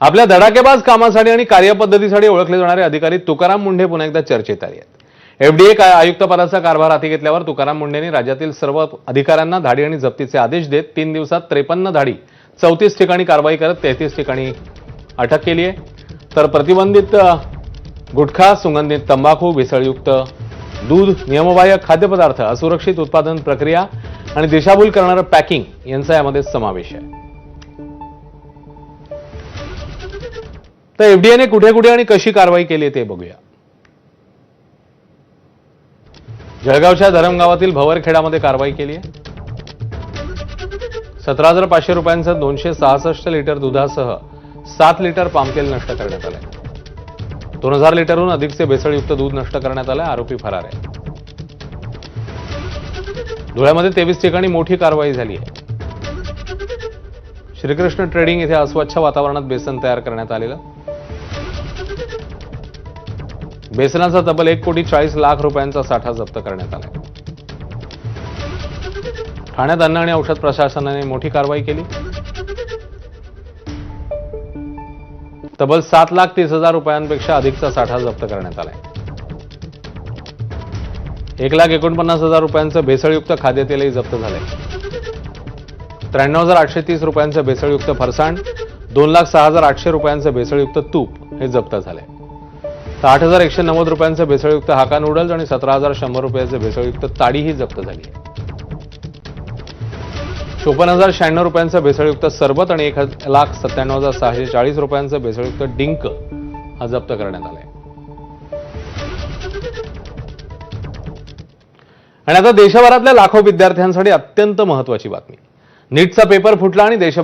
आपल्या धडाकेबाज कामासाठी आणि कार्यपद्धतीसाठी ओळखले जाणारे अधिकारी तुकाराम मुंढे पुन्हा एकदा चर्चेत आले आहेत। एफडीए आयुक्त पदाचा कारभार हाती घेतल्यावर तुकाराम मुंढेंनी राज्यातील सर्व अधिकाऱ्यांना धाडी आणि जप्तीचे आदेश देत 3 दिवसात 53 धाडी 34 ठिकाणी कारवाई करत 33 ठिकाणी अटक केली आहे। तर प्रतिबंधित गुटखा, सुगंधित तंबाखू, भेसळयुक्त दूध, नियमबाह्य खाद्यपदार्थ, असुरक्षित उत्पादन प्रक्रिया आणि दिशाभूल करणारं पॅकिंग यांचा यामध्ये समावेश आहे। तर एफडीएने कुठे कुठे आणि कशी कारवाई केली ते बघूया। जळगावच्या धरमगावातील भवरखेडामध्ये कारवाई केली आहे। 17,500 रुपयांचं 266 लिटर दुधासह 7 लिटर पामतेल नष्ट करण्यात आलंय। 2000 लिटरहून अधिकचे भेसळयुक्त दूध नष्ट करण्यात आलंय। आरोपी फरार आहे। धुळ्यामध्ये 23 ठिकाणी मोठी कारवाई झाली आहे। श्रीकृष्ण ट्रेडिंग येथे अस्वच्छ वातावरणात बेसन तयार करण्यात आलेलं। बेसनाचा तब्बल 1,40,00,000 रुपयांचा साठा जप्त करण्यात आला। ठाण्यात अन्न आणि औषध प्रशासनाने मोठी कारवाई केली। तब्बल 7,30,000 रुपयांपेक्षा अधिकचा साठा जप्त करण्यात आलाय। 1,49,000 रुपयांचं भेसळयुक्त खाद्यतेलही जप्त झालंय। 93,830 रुपयांचं भेसळयुक्त फरसाण, 2,06,800 रुपयांचं भेसळयुक्त तूप हे जप्त झालंय। 8,190 रुपयांचं भेसळयुक्त हाका नूडल्स आणि 17,100 रुपयाचं भेसळयुक्त ताडीही जप्त झाली आहे। 54,096 रुपयांचं भेसळयुक्त सरबत आणि 1,97,640 रुपयांचं भेसळयुक्त डिंक हा जप्त करण्यात आलाय। आणि आता देशभरातल्या लाखो विद्यार्थ्यांसाठी अत्यंत महत्त्वाची बातमी। नीटचा पेपर फुटला आणि